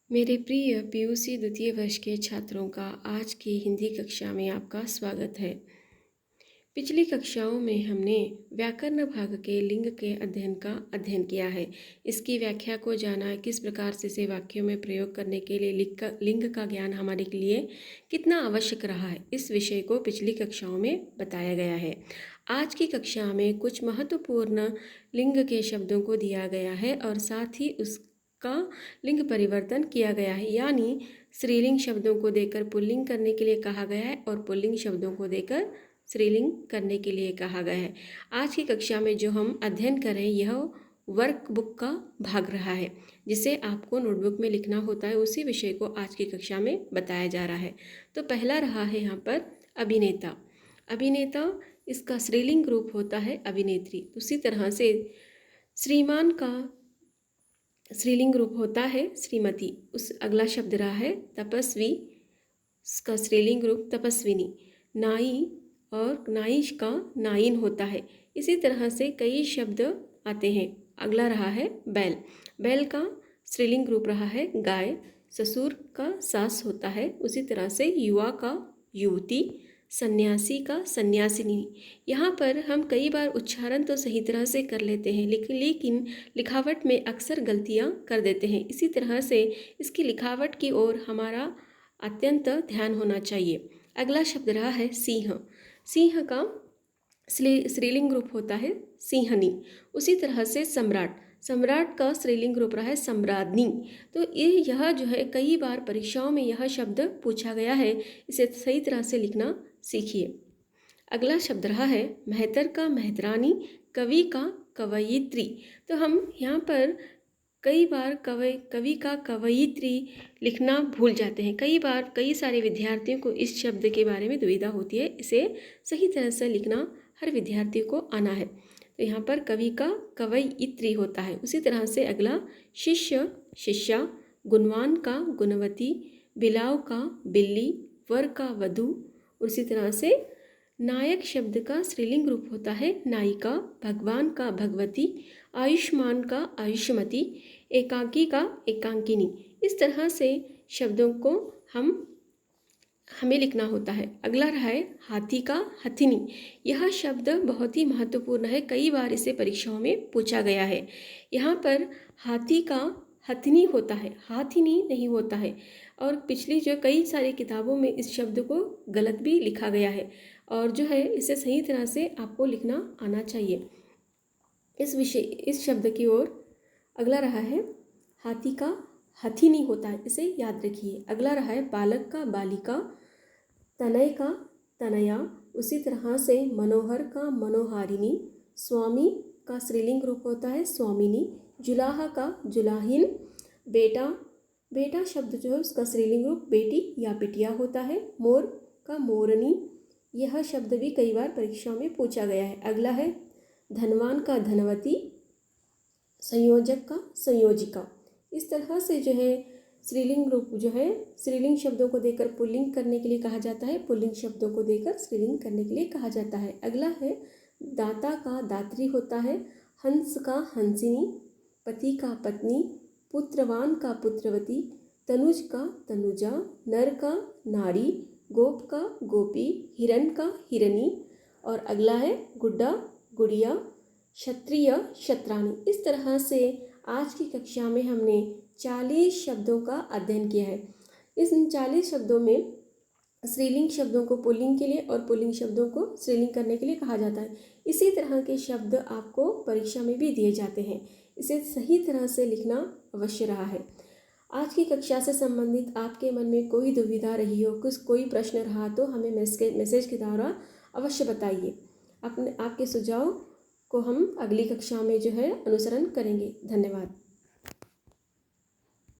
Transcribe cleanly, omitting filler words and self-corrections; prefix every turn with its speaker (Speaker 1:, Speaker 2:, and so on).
Speaker 1: मेरे प्रिय पीयूसी द्वितीय वर्ष के छात्रों का आज की हिंदी कक्षा में आपका स्वागत है। पिछली कक्षाओं में हमने व्याकरण भाग के लिंग के अध्ययन किया है। इसकी व्याख्या को जाना, किस प्रकार से इसे वाक्यों में प्रयोग करने के लिए लिंग का ज्ञान हमारे लिए कितना आवश्यक रहा है, इस विषय को पिछली कक्षाओं में बताया गया है। आज की कक्षा में कुछ महत्वपूर्ण लिंग के शब्दों को दिया गया है और साथ ही का लिंग परिवर्तन किया गया है, यानी स्त्रीलिंग शब्दों को देकर पुल्लिंग करने के लिए कहा गया है और पुल्लिंग शब्दों को देकर स्त्रीलिंग करने के लिए कहा गया है। आज की कक्षा में जो हम अध्ययन करें यह वर्कबुक का भाग रहा है, जिसे आपको नोटबुक में लिखना होता है। उसी विषय को आज की कक्षा में बताया जा रहा है। तो पहला रहा है यहाँ पर अभिनेता। अभिनेता इसका स्त्रीलिंग रूप होता है अभिनेत्री। उसी तरह से श्रीमान का स्त्रीलिंग रूप होता है श्रीमती। उस अगला शब्द रहा है तपस्वी, इसका स्त्रीलिंग रूप तपस्विनी। नाई और नाईश का नाइन होता है। इसी तरह से कई शब्द आते हैं। अगला रहा है बैल। बैल का स्त्रीलिंग रूप रहा है गाय। ससुर का सास होता है। उसी तरह से युवा का युवती, सन्यासी का सन्यासिनी। यहाँ पर हम कई बार उच्चारण तो सही तरह से कर लेते हैं, लेकिन लिखावट में अक्सर गलतियाँ कर देते हैं। इसी तरह से इसकी लिखावट की ओर हमारा अत्यंत ध्यान होना चाहिए। अगला शब्द रहा है सिंह। सिंह का स्त्रीलिंग रूप होता है सिंहनी। उसी तरह से सम्राट। सम्राट का स्त्रीलिंग रूप रहा है सम्राज्ञी। तो यह जो है कई बार परीक्षाओं में यह शब्द पूछा गया है, इसे सही तरह से लिखना सीखिए। अगला शब्द रहा है मेहतर का मेहतरानी, कवि का कवयित्री। तो हम यहाँ पर कई बार कवि का कवयित्री लिखना भूल जाते हैं। कई बार कई सारे विद्यार्थियों को इस शब्द के बारे में दुविधा होती है। इसे सही तरह से लिखना हर विद्यार्थी को आना है। तो यहाँ पर कवि का कवयित्री होता है। उसी तरह से अगला शिष्य शिष्या, गुणवान का गुणवती, बिलाव का बिल्ली, वर का वधू। उसी तरह से नायक शब्द का स्त्रीलिंग रूप होता है नायिका, भगवान का भगवती, आयुष्मान का आयुष्मती, एकाकी का एकांकिनी। इस तरह से शब्दों को हमें लिखना होता है। अगला रहा है हाथी का हथिनी। यह शब्द बहुत ही महत्वपूर्ण है, कई बार इसे परीक्षाओं में पूछा गया है। यहाँ पर हाथी का हथिनी होता है, हाथिनी नहीं होता है। और पिछली जो कई सारी किताबों में इस शब्द को गलत भी लिखा गया है, और जो है इसे सही तरह से आपको लिखना आना चाहिए। इस शब्द की ओर अगला रहा है हाथी का हथिनी होता है, इसे याद रखिए। अगला रहा है बालक का बालिका, तनय का तनया। उसी तरह से मनोहर का मनोहारिणी, स्वामी का स्त्रीलिंग रूप होता है स्वामिनी, जुलाहा का जुलाहिन, बेटा शब्द जो है उसका स्त्रीलिंग रूप बेटी या बिटिया होता है, मोर का मोरनी। यह शब्द भी कई बार परीक्षा में पूछा गया है। अगला है धनवान का धनवती, संयोजक का संयोजिका। इस तरह से जो है स्त्रीलिंग रूप जो है स्त्रीलिंग शब्दों को देकर पुल्लिंग करने के लिए कहा जाता है, पुल्लिंग शब्दों को देकर स्त्रीलिंग करने के लिए कहा जाता है। अगला है दाता का दात्री होता है, हंस का हंसिनी, पति का पत्नी, पुत्रवान का पुत्रवती, तनुज का तनुजा, नर का नारी, गोप का गोपी, हिरण का हिरनी। और अगला है गुड्डा गुड़िया, क्षत्रिय क्षत्राणी। इस तरह से आज की कक्षा में हमने 40 शब्दों का अध्ययन किया है। इस 40 शब्दों में स्त्रीलिंग शब्दों को पुल्लिंग के लिए और पुल्लिंग शब्दों को स्त्रीलिंग करने के लिए कहा जाता है। इसी तरह के शब्द आपको परीक्षा में भी दिए जाते हैं, इसे सही तरह से लिखना अवश्य रहा है। आज की कक्षा से संबंधित आपके मन में कोई दुविधा रही हो, कोई प्रश्न रहा तो हमें मैसेज के द्वारा अवश्य बताइए। आपके सुझाव को हम अगली कक्षा में जो है अनुसरण करेंगे। धन्यवाद।